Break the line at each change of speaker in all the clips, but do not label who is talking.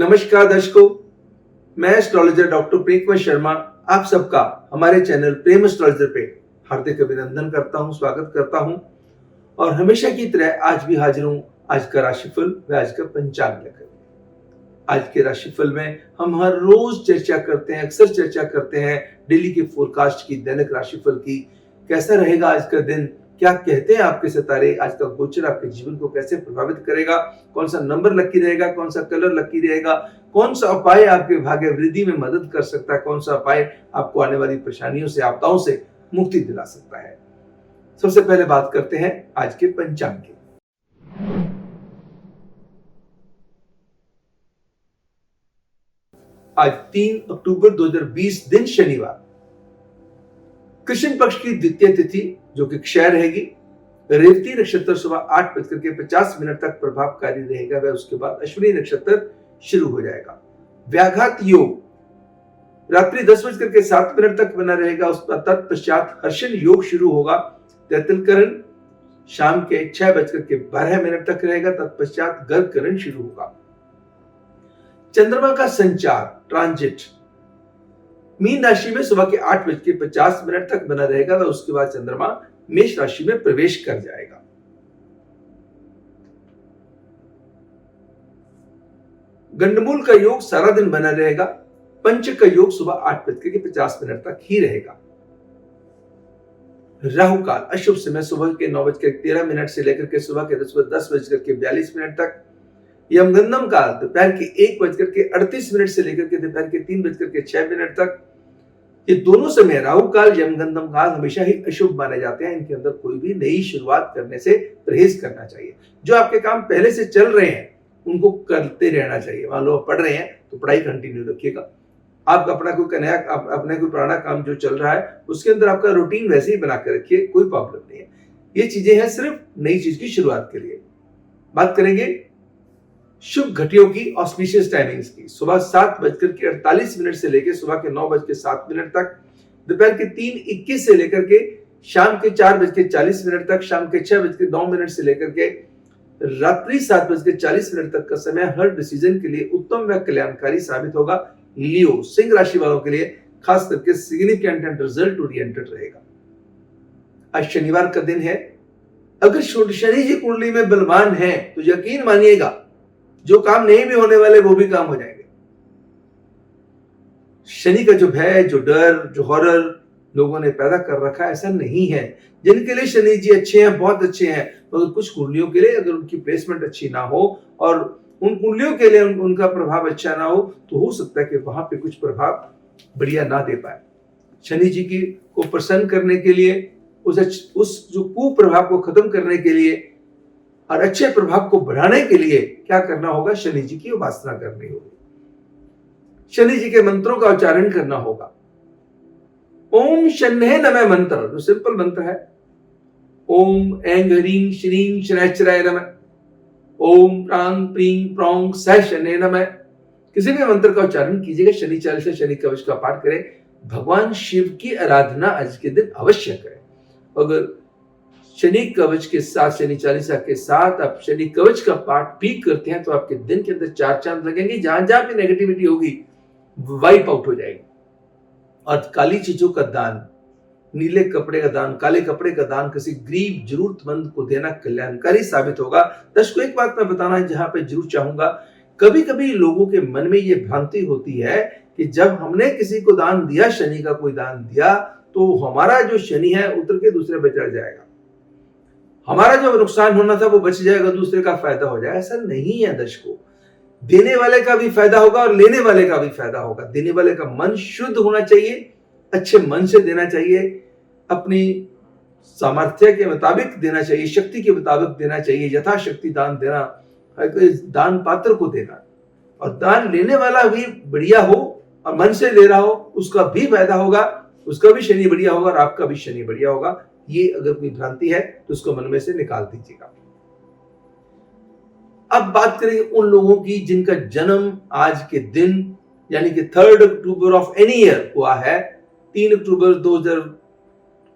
नमस्कार दर्शकों, मैं एस्ट्रोलॉजर डॉक्टर प्रेम शर्मा आप सबका हमारे चैनल प्रेम एस्ट्रोलॉजर पे हार्दिक अभिनंदन करता हूं, स्वागत करता हूं और हमेशा की तरह आज भी हाजिर हूं आज का राशिफल व आज का पंचांग लेकर। आज के राशिफल में हम हर रोज चर्चा करते हैं, अक्सर चर्चा करते हैं डेली के फोरकास्ट की, दैनिक राशिफल की। कैसा रहेगा आज का दिन, क्या कहते हैं आपके सितारे, आज का गोचर आपके जीवन को कैसे प्रभावित करेगा, कौन सा नंबर लकी रहेगा, कौन सा कलर लकी रहेगा, कौन सा उपाय आपके भाग्य वृद्धि में मदद कर सकता है, कौन सा उपाय आपको आने वाली परेशानियों से, आपदाओं से मुक्ति दिला सकता है। सबसे पहले बात करते हैं आज के पंचांग की। आज 3 अक्टूबर 2020 दिन शनिवार, कृष्ण पक्ष की द्वितीय तिथि जो कि क्षय रहेगी। रेवती नक्षत्र सुबह 8:50 तक प्रभावकारी रहेगा व उसके बाद अश्विनी नक्षत्र शुरू हो जाएगा। व्याघात योग रात्रि 10:07 तक बना रहेगा, उसका तत्पश्चात हर्षण योग शुरू होगा। तैतलकरण शाम के 6:12 तक रहेगा, तत्पश्चात गर्भकरण शुरू होगा। चंद्रमा का संचार ट्रांजिट मीन राशि में सुबह के 8:50 तक बना रहेगा व उसके बाद चंद्रमा मेष राशि में प्रवेश कर जाएगा। गंडमूल का योग सारा दिन बना रहेगा। पंचक का योग सुबह 8:50 तक ही रहेगा। राहु काल अशुभ समय सुबह के 9:13 से लेकर के सुबह के 10:42 तक। यमगंधम काल दोपहर के 1:38 से लेकर के दोपहर के 3:06 तक। ये दोनों समय राहु काल, यमगंधम काल हमेशा ही अशुभ माने जाते हैं। इनके अंदर कोई भी नई शुरुआत करने से परहेज करना चाहिए। जो आपके काम पहले से चल रहे हैं उनको करते रहना चाहिए। मान लो आप पढ़ रहे हैं तो पढ़ाई कंटिन्यू रखिएगा। आप अपना कोई नया, अपने कोई पुराना काम जो चल रहा है उसके अंदर आपका रूटीन वैसे ही बना कर रखिए, कोई प्रॉब्लम नहीं है। ये चीजें हैं सिर्फ नई चीज की शुरुआत के लिए। बात करेंगे शुभ घटियों की, ऑस्पिशियस टाइमिंग्स की। सुबह 7:48 से लेकर सुबह के 9:07 तक। दोपहर के 3:21 से लेकर के शाम के 4:40 तक। शाम के 6:09 से लेकर के रात्रि 7:40 तक का समय हर डिसीजन के लिए उत्तम व कल्याणकारी साबित होगा। लियो सिंह राशि वालों के लिए खास करके सिग्निफिकेंट एंड रिजल्ट ओरिएंटेड रहेगा। आज शनिवार का दिन है। अगर शनि जी कुंडली में बलवान है तो यकीन मानिएगा जो काम नहीं भी होने वाले वो भी काम हो जाएंगे। शनि का जो भय, जो डर, जो हॉरर लोगों ने पैदा कर रखा है, ऐसा नहीं है। जिनके लिए शनि जी अच्छे हैं, बहुत अच्छे हैं, मगर कुछ कुंडलियों के लिए अगर उनकी प्लेसमेंट अच्छी ना हो और उन कुंडलियों के लिए उनका प्रभाव अच्छा ना हो तो हो सकता है कि वहां पे कुछ प्रभाव बढ़िया ना दे पाए। शनि जी की को प्रसन्न करने के लिए, उस जो कुप्रभाव को खत्म करने के लिए और अच्छे प्रभाव को बढ़ाने के लिए क्या करना होगा? शनि जी की उपासना करनी होगी। शनि जी के मंत्रों का उच्चारण करना होगा। ओम शन्हे नमः मंत्र जो सिंपल मंत्र है, ओम ऐं ह्रीं श्रीं शनैश्चराय नमः, ओम प्रां प्रीं प्रौं सह शन्हे नमः। किसी भी मंत्र का उच्चारण कीजिएगा। शनि चालीसा, शनि कवच का पाठ करें। भगवान शिव की आराधना आज के दिन अवश्य करें। अगर शनि कवच के साथ, शनि चालीसा के साथ आप शनि कवच का पाठ भी करते हैं तो आपके दिन के अंदर 4 चांद लगेंगे। जहां जहां भी नेगेटिविटी होगी वाइप आउट हो जाएगी। और काली चीजों का दान, नीले कपड़े का दान, काले कपड़े का दान किसी गरीब जरूरतमंद को देना कल्याणकारी साबित होगा। दर्शकों एक बात मैं बताना है जहां पे जरूर चाहूंगा, कभी कभी लोगों के मन में ये भ्रांति होती है कि जब हमने किसी को दान दिया, शनि का कोई दान दिया, तो हमारा जो शनि है उतर के दूसरे पे चढ़ जाएगा, हमारा जो नुकसान होना था वो बच जाएगा, दूसरे का फायदा हो जाएगा। ऐसा नहीं है दर्शकों। देने वाले का भी फायदा होगा और लेने वाले का भी फायदा होगा। देने वाले का मन शुद्ध होना चाहिए, अच्छे मन से देना चाहिए, अपनी सामर्थ्य के मुताबिक देना चाहिए, शक्ति के मुताबिक देना चाहिए, यथाशक्ति दान देना, दान पात्र को देना। और दान लेने वाला भी बढ़िया हो और मन से ले रहा हो, उसका भी फायदा होगा, उसका भी शनि बढ़िया होगा और आपका भी शनि बढ़िया होगा। ये अगर कोई भ्रांति है तो उसको मन में से निकाल दीजिएगा। अब बात करेंगे उन लोगों की जिनका जन्म आज के दिन यानी कि 3 अक्टूबर ऑफ एनी ईयर हुआ है। 3 अक्टूबर 2000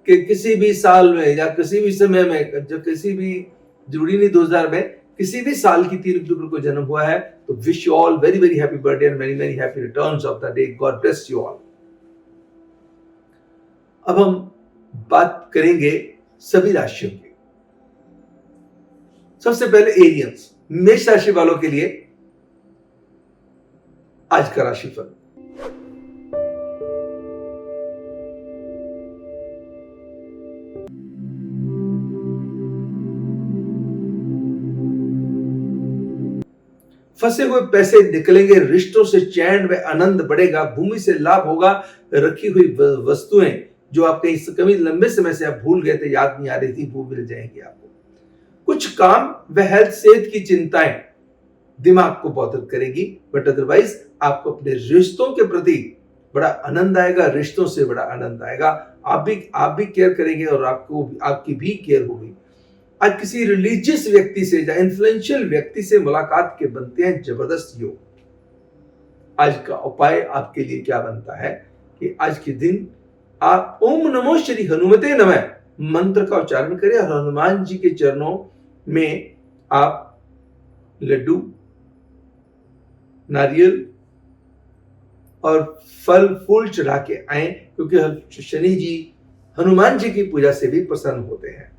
के किसी भी साल में या किसी भी समय में, जब किसी भी, जरूरी नहीं 2000 में, किसी भी साल की 3 अक्टूबर को जन्म हुआ है तो wish you all very very happy birthday and very very happy returns of the day. God bless you all. अब हम बात करेंगे सभी राशियों की। सबसे पहले एरियंस, मेष राशि वालों के लिए आज का राशिफल। फंसे हुए पैसे निकलेंगे, रिश्तों से चैन व आनंद बढ़ेगा, भूमि से लाभ होगा, रखी हुई वस्तुएं जो आप कहीं कभी लंबे समय से आप भूल गए थे, याद नहीं आ रही थी, वो मिल जाएंगी आपको। कुछ काम व हेल्थ सेहत की चिंताएं दिमाग को बॉदर करेगी, बट अदरवाइज आपको अपने रिश्तों के प्रति बड़ा आनंद आएगा, रिश्तों से बड़ा आनंद आएगा। आप भी केयर करेंगे और आपकी भी केयर होगी। आज किसी रिलीजियस व्यक्ति से या इन्फ्लुएंशियल व्यक्ति से मुलाकात के बनते हैं जबरदस्त योग। आज का उपाय आपके लिए क्या बनता है कि आज के दिन आप ओम नमो श्री हनुमते नमः मंत्र का उच्चारण करें और हनुमान जी के चरणों में आप लड्डू, नारियल और फल फूल चढ़ा के आए, क्योंकि शनि जी हनुमान जी की पूजा से भी प्रसन्न होते हैं।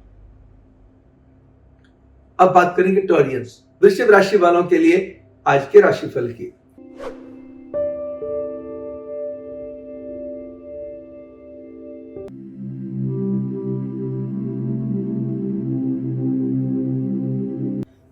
अब बात करेंगे टॉरियंस, वृश्चिक राशि वालों के लिए आज के राशिफल की।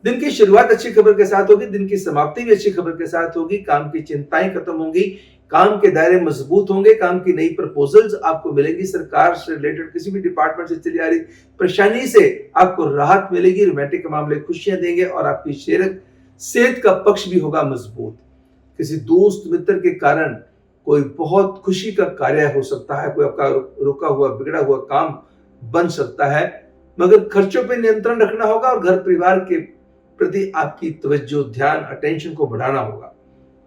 दिन की शुरुआत अच्छी खबर के साथ होगी, दिन की समाप्ति भी अच्छी खबर के साथ होगी। काम की चिंताएं खत्म होंगी, काम के दायरे मजबूत होंगे, काम की नई प्रपोजल्स आपको मिलेगी, सरकार से रिलेटेड किसी भी डिपार्टमेंट से चली आ रही परेशानी से आपको राहत मिलेगी, रोमांटिक मामले खुशियां देंगे और आपकी सेहत का पक्ष भी होगा मजबूत। किसी दोस्त मित्र के कारण कोई बहुत खुशी का कार्य हो सकता है, कोई आपका रुका हुआ बिगड़ा हुआ काम बन सकता है, मगर खर्चों पर नियंत्रण रखना होगा और घर परिवार के प्रति आपकी तवज्जो, ध्यान, अटेंशन को बढ़ाना होगा।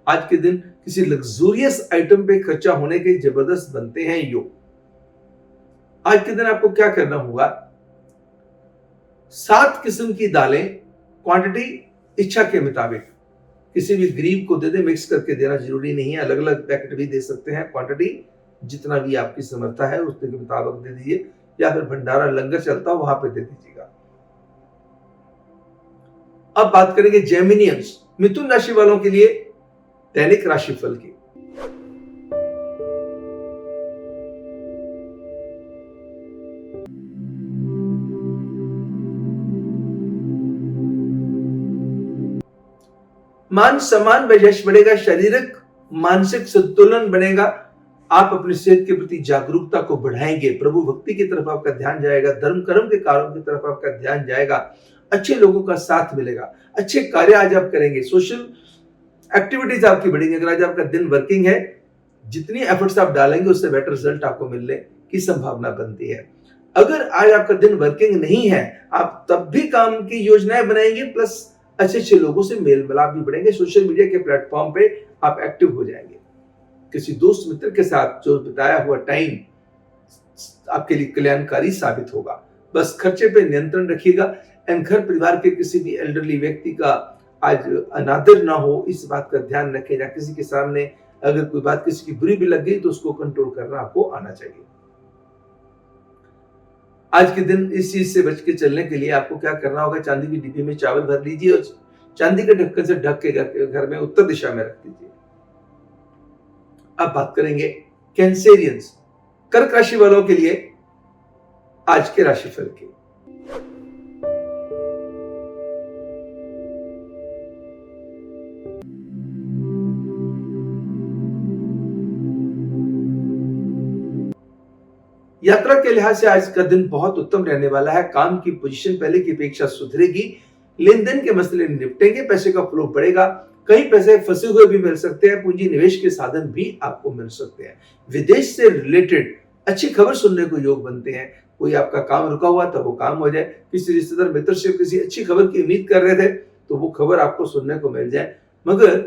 आज के दिन किसी लग्जूरियस आइटम पे खर्चा होने के जबरदस्त बनते हैं योग। आज के दिन आपको क्या करना होगा, 7 किस्म की दालें, क्वांटिटी इच्छा के मुताबिक किसी भी गरीब को दे दे, मिक्स करके देना जरूरी नहीं है, अलग अलग पैकेट भी दे सकते हैं, क्वांटिटी जितना भी आपकी समर्था है उसके मुताबिक दे दीजिए, या फिर भंडारा लंगर चलता हो वहां पे दे दीजिएगा। अब बात करेंगे जेमिनियंस, मिथुन राशि वालों के लिए दैनिक राशिफल की। मान सम्मान व यश बढ़ेगा, शारीरिक मानसिक संतुलन बनेगा, आप अपनी सेहत के प्रति जागरूकता को बढ़ाएंगे, प्रभु भक्ति की तरफ आपका ध्यान जाएगा, धर्म कर्म के कार्यों की तरफ आपका ध्यान जाएगा, अच्छे लोगों का साथ मिलेगा, अच्छे कार्य आज आप करेंगे, सोशल एक्टिविटीज आपकी बढ़ेंगी। अगर आज आपका दिन वर्किंग है, जितनी एफर्ट्स आप डालेंगे उससे बेटर रिजल्ट आपको मिलने की संभावना बनती है। अगर आज आपका दिन वर्किंग नहीं है, आप तब भी काम की योजनाएं बनाएंगे, प्लस अच्छे अच्छे लोगों से मेल मिलाप भी बढ़ेंगे, सोशल मीडिया के प्लेटफॉर्म पे आप एक्टिव हो जाएंगे। किसी दोस्त मित्र के साथ जो बिताया हुआ टाइम आपके लिए कल्याणकारी साबित होगा। बस खर्चे पे नियंत्रण रखिएगा एंड घर परिवार के किसी भी एल्डरली व्यक्ति का आज अनादर ना हो, इस बात का ध्यान रखें। या किसी के सामने अगर कोई बात किसी की बुरी भी लग गई तो उसको कंट्रोल करना आपको आना चाहिए। आज के दिन इस चीज से बच के चलने के लिए आपको क्या करना होगा, चांदी की डिब्बी में चावल भर लीजिए और चांदी के ढक्कन से ढक के घर में उत्तर दिशा में रख दीजिए। अब बात करेंगे कैंसेरियंस, कर्क राशि वालों के लिए आज के राशिफल की। यात्रा के लिहाज से आज का दिन बहुत उत्तम रहने वाला है। काम की पोजीशन पहले की अपेक्षा सुधरेगी, लेन देन के मसले निपटेंगे, पैसे का फ्लो बढ़ेगा, कई पैसे फंसे हुए भी मिल सकते हैं, पूंजी निवेश के साधन भी आपको मिल सकते हैं। विदेश से रिलेटेड अच्छी खबर सुनने को योग बनते हैं। कोई आपका काम रुका हुआ था वो काम हो जाए, किसी रिश्तेदार मित्र से किसी अच्छी खबर की उम्मीद कर रहे थे तो वो खबर आपको सुनने को मिल जाए। मगर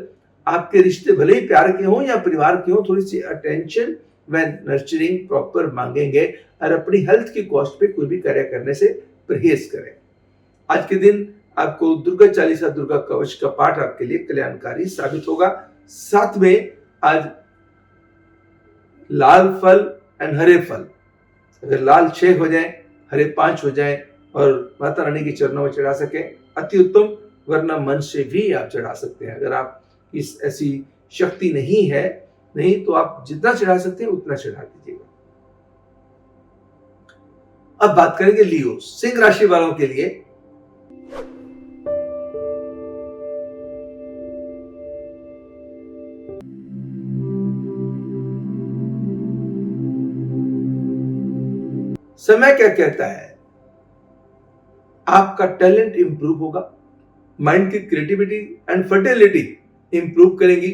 आपके रिश्ते भले ही प्यार के हों या परिवार के हों, थोड़ी सी अटेंशन व नर्चरिंग प्रॉपर मांगेंगे और अपनी हेल्थ की कॉस्ट पे कोई भी कार्य करने से परहेज करें। आज के दिन आपको दुर्गा चालीसा, दुर्गा कवच का पाठ आपके लिए कल्याणकारी साबित होगा। साथ में आज लाल फल एंड हरे फल, अगर लाल 6 हो जाए, हरे 5 हो जाए और माता रानी के चरणों में चढ़ा सके अति उत्तम, वरना मन से भी आप चढ़ा सकते हैं। अगर आप इस ऐसी शक्ति नहीं तो आप जितना चढ़ा सकते हैं उतना चढ़ा दीजिएगा। अब बात करेंगे लियो, सिंह राशि वालों के लिए। समय क्या कहता है? आपका टैलेंट इंप्रूव होगा, माइंड की क्रिएटिविटी एंड फर्टिलिटी इंप्रूव करेगी,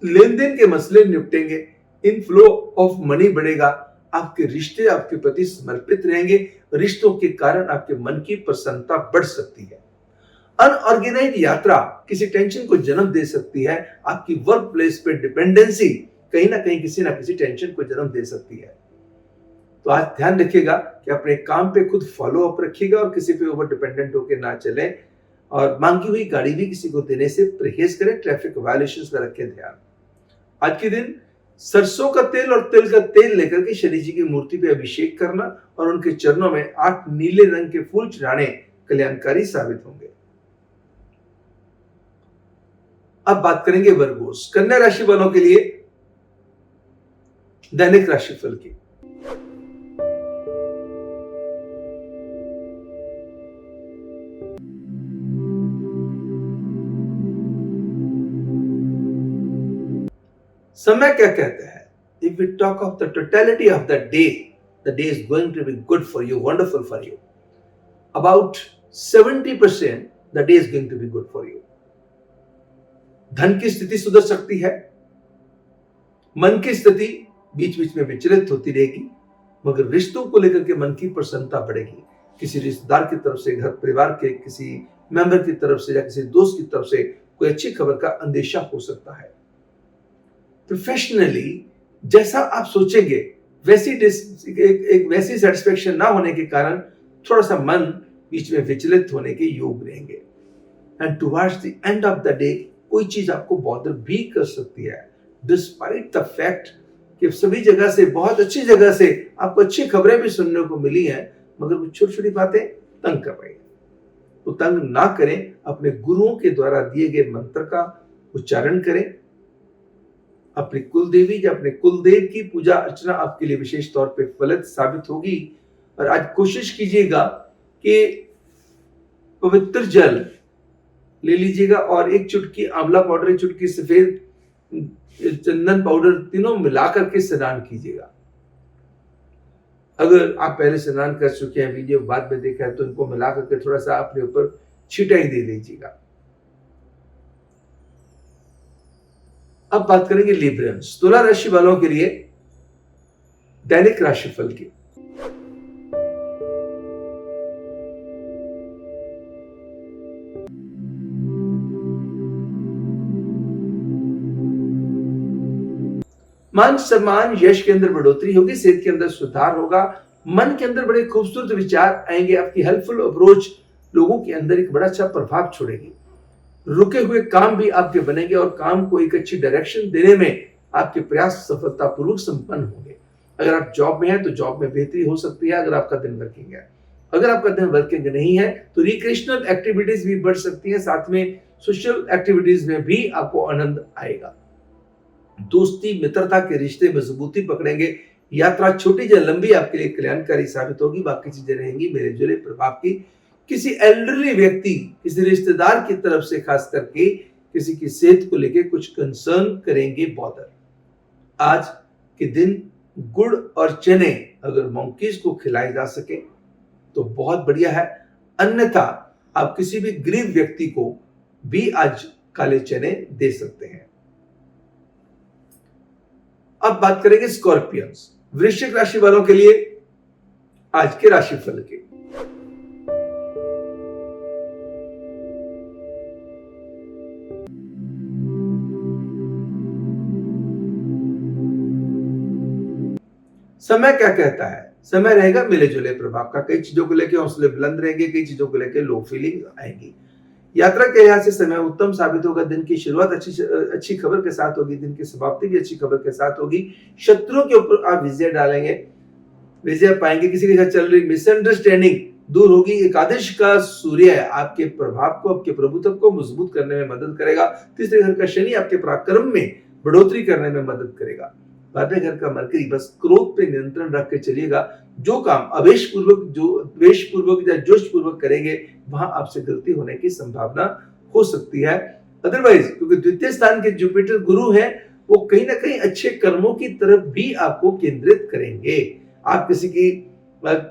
लेन देन के मसले निपटेंगे, इनफ्लो ऑफ मनी बढ़ेगा, आपके रिश्ते आपके प्रति समर्पित रहेंगे, रिश्तों के कारण आपके मन की प्रसन्नता बढ़ सकती है। अनऑर्गेनाइज यात्रा किसी टेंशन को जन्म दे सकती है, आपकी वर्क प्लेस पे डिपेंडेंसी कहीं ना कहीं किसी ना किसी टेंशन को जन्म दे सकती है। तो आज ध्यान रखिएगा कि अपने काम पे खुद फॉलो अप रखिएगा और किसी पे ओवर डिपेंडेंट होकर ना चलें, और मांगी हुई गाड़ी भी किसी को देने से परहेज करें, ट्रैफिक वायलेशंस का रखें ध्यान। आज के दिन सरसों का तेल और तिल का तेल लेकर के शनि जी की मूर्ति पे अभिषेक करना और उनके चरणों में 8 नीले रंग के फूल चढ़ाने कल्याणकारी साबित होंगे। अब बात करेंगे वर्गोस, कन्या राशि वालों के लिए दैनिक राशिफल की। समय क्या कहता है? If we talk of the totality of the day is going to be good for you, wonderful for you. About 70% the day is going to be good for you. धन की स्थिति सुधर सकती है, मन की स्थिति बीच बीच में विचलित होती रहेगी, मगर रिश्तों को लेकर के मन की प्रसन्नता बढ़ेगी। किसी रिश्तेदार की तरफ से, घर परिवार के किसी मेंबर की तरफ से या किसी दोस्त की तरफ से कोई अच्छी खबर का अंदेशा हो सकता है। प्रोफेशनली जैसा आप सोचेंगे वैसी सेटिस्फेक्शन ना होने के कारण थोड़ा सा मन बीच में विचलित होने के योग रहेंगे। And towards the end of the day कोई चीज आपको बॉदर भी कर सकती है, डिस्पाइट द फैक्ट कि सभी जगह से, बहुत अच्छी जगह से आपको अच्छी खबरें भी सुनने को मिली हैं, मगर कुछ छोटी छोटी बातें तंग कर रही हैं। तो तंग ना करें, अपने गुरुओं के द्वारा दिए गए मंत्र का उच्चारण करें, अपने कुल देवी या अपने कुलदेव की पूजा अर्चना आपके लिए विशेष तौर पे फलित साबित होगी। और आज कोशिश कीजिएगा कि पवित्र जल ले लीजिएगा और एक चुटकी आंवला पाउडर, एक चुटकी सफेद चंदन पाउडर, तीनों मिलाकर के स्नान कीजिएगा। अगर आप पहले स्नान कर चुके हैं, वीडियो बाद में देखा है, तो इनको मिलाकर के थोड़ा सा अपने ऊपर छिटाई दे लीजिएगा। अब बात करेंगे लिब्रियंस, तुला राशि वालों के लिए दैनिक राशिफल की। मान सम्मान यश के अंदर बढ़ोतरी होगी, सेहत के अंदर सुधार होगा, मन के अंदर बड़े खूबसूरत विचार आएंगे, आपकी हेल्पफुल अप्रोच लोगों के अंदर एक बड़ा अच्छा प्रभाव छोड़ेगी। रुके हुए काम भी आपके बनेंगे और काम को एक अच्छी डायरेक्शन देने में आपके प्रयास सफलतापूर्वक संपन्न होंगे। अगर आप जॉब में हैं तो जॉब में बेहतरी हो सकती है, अगर आपका दिन वर्किंग है। अगर आपका दिन वर्किंग नहीं है तो रिक्रिएशनल एक्टिविटीज भी बढ़ सकती है, साथ में सोशल एक्टिविटीज में भी आपको आनंद आएगा। दोस्ती मित्रता के रिश्ते मजबूती पकड़ेंगे, यात्रा छोटी या लंबी आपके लिए कल्याणकारी साबित होगी, बाकी चीजें रहेंगी मेरे जुले प्रभाव की। किसी एल्डरली व्यक्ति, किसी रिश्तेदार की तरफ से खास करके किसी की सेहत को लेकर कुछ कंसर्न करेंगे बॉदर। आज के दिन गुड़ और चने अगर मंकीज को खिलाए जा सके तो बहुत बढ़िया है, अन्यथा आप किसी भी गरीब व्यक्ति को भी आज काले चने दे सकते हैं। अब बात करेंगे स्कॉर्पियंस, वृश्चिक राशि वालों के लिए आज के राशिफल के। समय क्या कहता है? समय रहेगा मिले जुले प्रभाव का। कई चीजों को लेकर हौसले बुलंद रहेंगे, कई चीजों को लेकर लो फीलिंग आएगी। यात्रा के लिहाज से समय उत्तम साबित होगा। दिन की शुरुआत अच्छी खबर के साथ होगी, दिन की समाप्ति भी अच्छी खबर के साथ होगी। शत्रुओं के ऊपर आप विजय डालेंगे, विजय पाएंगे। किसी के साथ चल रही मिसअंडरस्टैंडिंग दूर होगी। एकादश का सूर्य आपके प्रभाव को, आपके प्रभुत्व को मजबूत करने में मदद करेगा। तीसरे घर का शनि आपके पराक्रम में बढ़ोतरी करने में मदद करेगा। बारहवें घर का मरकरी बस क्रोध पे नियंत्रण रख के चलिएगा। जो काम आवेश पूर्वक, जो द्वेष पूर्वक या जोश पूर्वक करेंगे, वहां आपसे गलती होने की संभावना हो सकती है। अदरवाइज क्योंकि द्वितीय स्थान के जुपिटर गुरु हैं, वो कहीं ना कहीं अच्छे कर्मों की तरफ भी आपको केंद्रित करेंगे। आप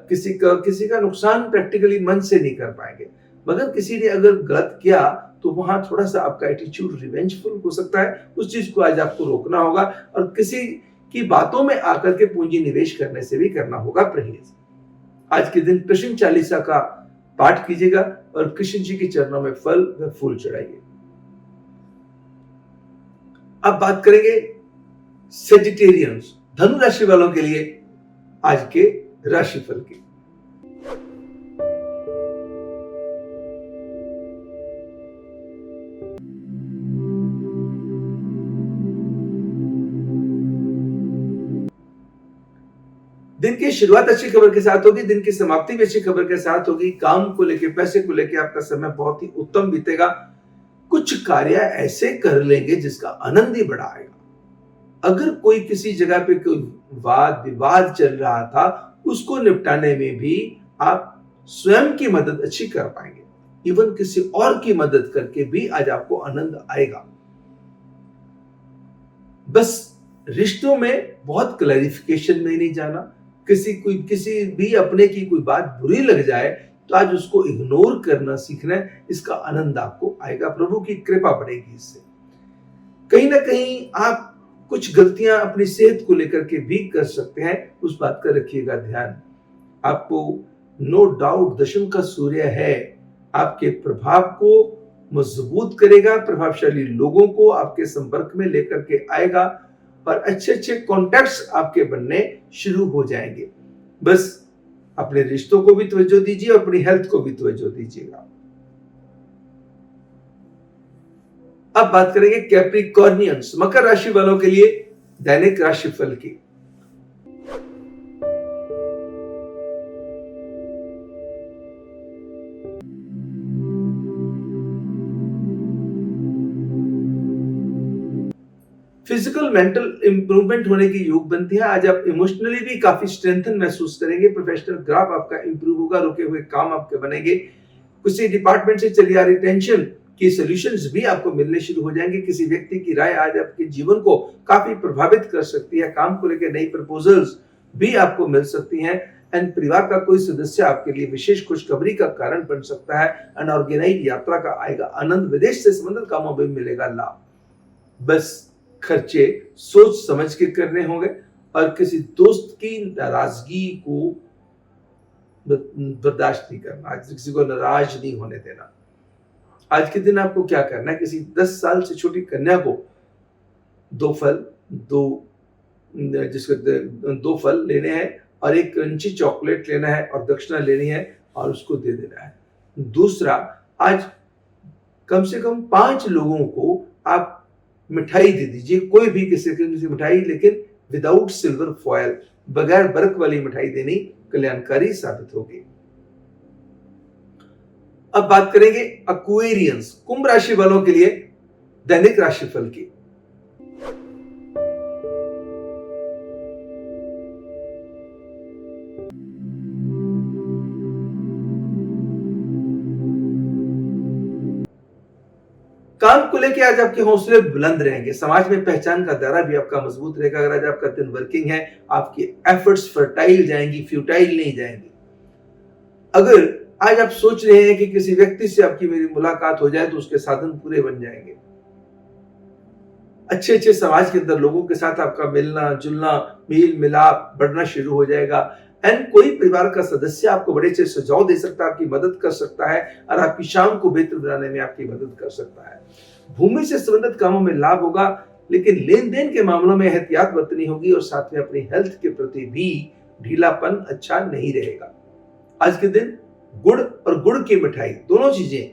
किसी का नुकसान प्रैक्टिकली मन से नहीं कर पाएंगे, मगर किसी ने अगर गलत किया तो वहां थोड़ा सा आपका एटीट्यूड रिवेंजफुल हो सकता है। उस चीज को आज आपको रोकना होगा और किसी की बातों में आकर के पूंजी निवेश करने से भी करना होगा परहेज। आज के दिन कृष्ण चालीसा का पाठ कीजिएगा और कृष्ण जी के चरणों में फल व फूल चढ़ाइए। अब बात करेंगे सेजिटेरियंस, धनु राशि वालों के लिए आज के राशिफल की। दिन की शुरुआत अच्छी खबर के साथ होगी, दिन की समाप्ति भी अच्छी खबर के साथ होगी। काम को लेके, पैसे को लेके आपका समय बहुत ही उत्तम बीतेगा। कुछ कार्य ऐसे कर लेंगे जिसका आनंद ही बड़ा आएगा। अगर कोई किसी जगह पे कोई वाद विवाद चल रहा था, उसको निपटाने में भी आप स्वयं की मदद अच्छी कर पाएंगे। इवन किसी और की मदद करके भी आज आपको आनंद आएगा। बस रिश्तों में बहुत क्लैरिफिकेशन में नहीं जाना। किसी भी अपने की कोई बात बुरी लग जाए तो आज उसको इग्नोर करना सीखना है। इसका आनंद आपको आएगा, प्रभु की कृपा बढ़ेगी इससे। कहीं ना कहीं आप कुछ गलतियां अपनी सेहत को लेकर के भी कर सकते हैं, उस बात का रखिएगा ध्यान। आपको नो डाउट दशम का सूर्य है, आपके प्रभाव को मजबूत करेगा, प्रभावशाली लोगों को आपके संपर्क में लेकर के आएगा और अच्छे अच्छे कॉन्टैक्ट्स आपके बनने शुरू हो जाएंगे। बस अपने रिश्तों को भी तवज्जो दीजिए और अपनी हेल्थ को भी तवज्जो दीजिएगा। अब बात करेंगे कैप्रिकॉर्नियंस, मकर राशि वालों के लिए दैनिक राशिफल की। फिजिकल मेंटल इंप्रूवमेंट होने की योग बनती है। आज आप इमोशनली भी काफी स्ट्रेंथन महसूस करेंगे। प्रोफेशनल ग्राफ आपका इंप्रूव होगा, रुके हुए काम आपके बनेंगे। किसी डिपार्टमेंट से चली आ रही टेंशन की सॉल्यूशंस भी आपको मिलने शुरू हो जाएंगे। किसी व्यक्ति की राय आज आपके जीवन को काफी प्रभावित कर सकती है। काम को लेकर नई प्रपोजल्स भी आपको मिल सकती हैं। एंड परिवार का कोई सदस्य आपके लिए विशेष खुशखबरी का कारण बन सकता है। अनऑर्गेनाइज्ड यात्रा का आएगा आनंद, विदेश से संबंधित कामों में मिलेगा लाभ। बस खर्चे सोच समझ के करने होंगे और किसी दोस्त की नाराजगी को बर्दाश्त नहीं करना। आज किसी को नाराज नहीं होने देना। आज के दिन आपको क्या करना है, किसी 10 साल से छोटी कन्या को दो फल लेने हैं और एक क्रंची चॉकलेट लेना है और दक्षिणा लेनी है और उसको दे देना है। दूसरा, आज कम से कम 5 लोगों को आप मिठाई दे दीजिए। कोई भी किसी मिठाई, लेकिन विदाउट सिल्वर फॉयल, बगैर बर्फ वाली मिठाई देनी कल्याणकारी साबित होगी। अब बात करेंगे एक्वेरियंस, कुंभ राशि वालों के लिए दैनिक राशिफल की। काम को लेकर आज आपके हौसले बुलंद रहेंगे। समाज में पहचान का दायरा भी आपका मजबूत रहेगा। अगर आज आपका दिन वर्किंग है, आपकी एफर्ट्स फर्टाइल जाएंगी, फ्यूटाइल नहीं जाएंगी। अगर आज आप सोच रहे हैं कि किसी व्यक्ति से आपकी मेरी मुलाकात हो जाए तो उसके साधन पूरे बन जाएंगे। अच्छे अच्छे समाज के अंदर लोगों के साथ आपका मिलना जुलना, मेल मिलाप बढ़ना शुरू हो जाएगा। एंड कोई परिवार का सदस्य आपको बड़े अच्छे सुझाव दे सकता है, आपकी मदद कर सकता है और आपकी शाम को बेहतर बनाने में आपकी मदद कर सकता है। भूमि से संबंधित कामों में लाभ होगा, लेकिन लेन देन के मामलों में एहतियात बरतनी होगी और साथ में अपनी हेल्थ के प्रति भी ढीलापन अच्छा नहीं रहेगा। आज के दिन गुड़ और गुड़ की मिठाई दोनों चीजें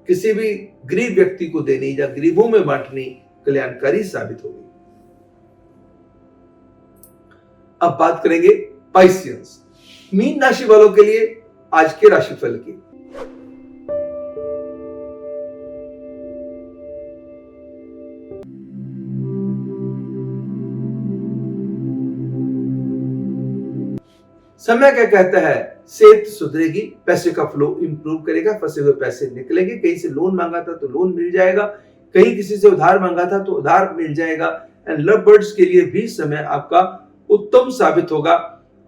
किसी भी गरीब व्यक्ति को देनी या गरीबों में बांटनी कल्याणकारी साबित होगी। अब बात करेंगे पाइसियंस, मीन राशि वालों के लिए आज के राशिफल की। समय क्या कहता है, सेहत सुधरेगी, पैसे का फ्लो इंप्रूव करेगा, फंसे हुए पैसे निकलेंगे, कहीं से लोन मांगा था तो लोन मिल जाएगा, कहीं किसी से उधार मांगा था तो उधार मिल जाएगा। एंड लव बर्ड्स के लिए भी समय आपका उत्तम साबित होगा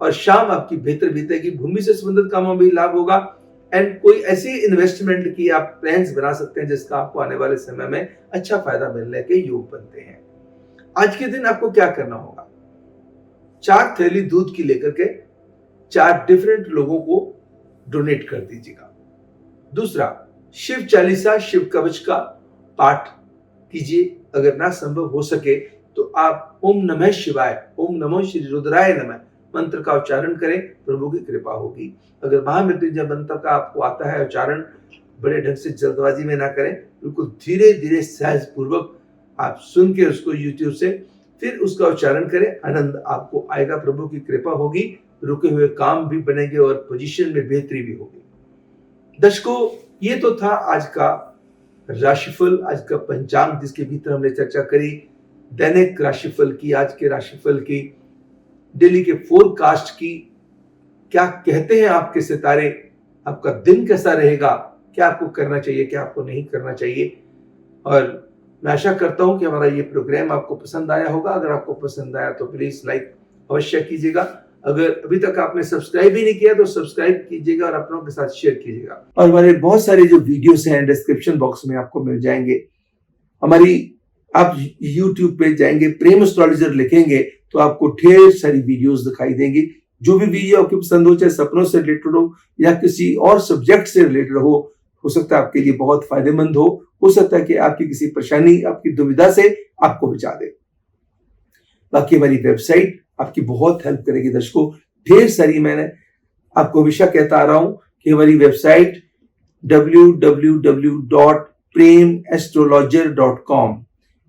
और शाम आपकी बेहतर बीतेगी। भूमि से संबंधित कामों में लाभ होगा एंड कोई ऐसी इन्वेस्टमेंट की आप प्लान्स बना सकते हैं जिसका आपको आने वाले समय में अच्छा फायदा मिलने के योग बनते हैं। आज के दिन आपको क्या करना होगा, 4 थैली दूध की लेकर के 4 डिफरेंट लोगों को डोनेट कर दीजिएगा। दूसरा, शिव चालीसा शिव कवच का पाठ कीजिए। अगर ना संभव हो सके तो आप ओम नमः शिवाय, ओम नमो श्री रुद्राय नमः मंत्र का उच्चारण करें, प्रभु की कृपा होगी। अगर महामृत्युंजय मंत्र का आपको आता है उच्चारण, बड़े ढंग से जल्दबाजी में ना करें, बिल्कुल धीरे धीरे सहज पूर्वक आप सुन के उसको यूट्यूब से फिर उसका उच्चारण करें, आनंद आपको आएगा, प्रभु की कृपा होगी, रुके हुए काम भी बनेंगे और पोजीशन में बेहतरी भी होगी। दर्शकों, ये तो था आज का राशिफल, आज का पंचांग जिसके भीतर हमने चर्चा करी दैनिक राशिफल की, आज के राशिफल की, डेली के फोरकास्ट की। क्या कहते हैं आपके सितारे, आपका दिन कैसा रहेगा, क्या आपको करना चाहिए, क्या आपको नहीं करना चाहिए। और मैं आशा करता हूं कि हमारा ये प्रोग्राम आपको पसंद आया होगा। अगर आपको पसंद आया तो प्लीज लाइक अवश्य कीजिएगा। अगर अभी तक आपने सब्सक्राइब ही नहीं किया तो सब्सक्राइब कीजिएगा और अपनों के साथ शेयर कीजिएगा। और हमारे बहुत सारे जो वीडियोस हैं डिस्क्रिप्शन बॉक्स में आपको मिल जाएंगे। हमारी आप YouTube पे जाएंगे, प्रेम एस्ट्रोलॉजर लिखेंगे तो आपको ढेर सारी वीडियोस दिखाई देंगी। जो भी वीडियो आपको पसंद हो, चाहे सपनों से रिलेटेड हो या किसी और सब्जेक्ट से रिलेटेड हो सकता है आपके लिए बहुत फायदेमंद हो सकता है कि आपकी किसी परेशानी, आपकी दुविधा से आपको बचा दे। बाकी हमारी वेबसाइट आपकी बहुत हेल्प करेगी दर्शकों। ढेर सारी, मैंने आपको हमेशा कहता आ रहा हूं कि हमारी वेबसाइट www.premastrologer.com,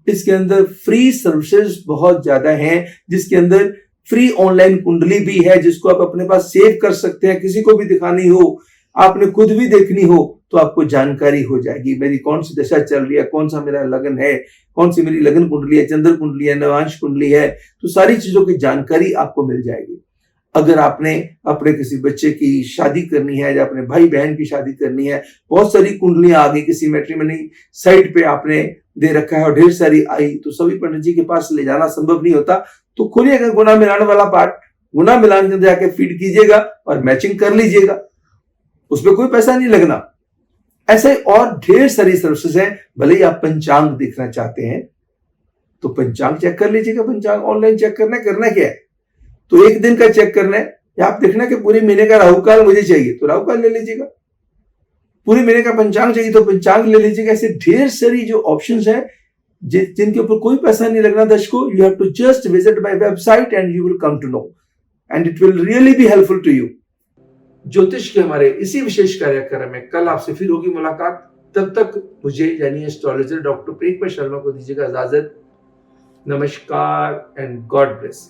इसके अंदर फ्री सर्विसेज बहुत ज्यादा हैं, जिसके अंदर फ्री ऑनलाइन कुंडली भी है जिसको आप अपने पास सेव कर सकते हैं। किसी को भी दिखानी हो, आपने खुद भी देखनी हो तो आपको जानकारी हो जाएगी मेरी कौन सी दशा चल रही है, कौन सा मेरा लगन है, कौन सी मेरी लगन कुंडली है, चंद्र कुंडली है, नवांश कुंडली है, तो सारी चीजों की जानकारी आपको मिल जाएगी। अगर आपने अपने किसी बच्चे की शादी करनी है या अपने भाई बहन की शादी करनी है, बहुत सारी कुंडलियां आ गई, किसी मैट्रिमनी साइट पे आपने दे रखा है और ढेर सारी आई, तो सभी पंडित जी के पास ले जाना संभव नहीं होता। तो खोलिएगा गुना मिलान वाला पार्ट, गुना मिलान के अंदर जाके फीड कीजिएगा और मैचिंग कर लीजिएगा, उसमें कोई पैसा नहीं लगना। ऐसे और ढेर सारी सर्विसेज हैं। भले ही आप पंचांग देखना चाहते हैं तो पंचांग चेक कर लीजिएगा। पंचांग ऑनलाइन चेक करना क्या है, तो एक दिन का चेक करना है या आप देखना कि पूरे महीने का राहु काल मुझे चाहिए तो राहु काल ले लीजिएगा, पूरे महीने का पंचांग चाहिए तो पंचांग ले लीजिएगा। ऐसे ढेर सारी जो ऑप्शंस हैं जिनके ऊपर कोई पैसा नहीं लगना दर्शकों। You have to just visit my website and you will come to know and it will really be helpful to you. ज्योतिष के हमारे इसी विशेष कार्यक्रम में कल आपसे फिर होगी मुलाकात। तब तक मुझे यानी एस्ट्रोलॉजर डॉक्टर प्रेम शर्मा को दीजिएगा इजाजत। नमस्कार एंड गॉड ब्लेस।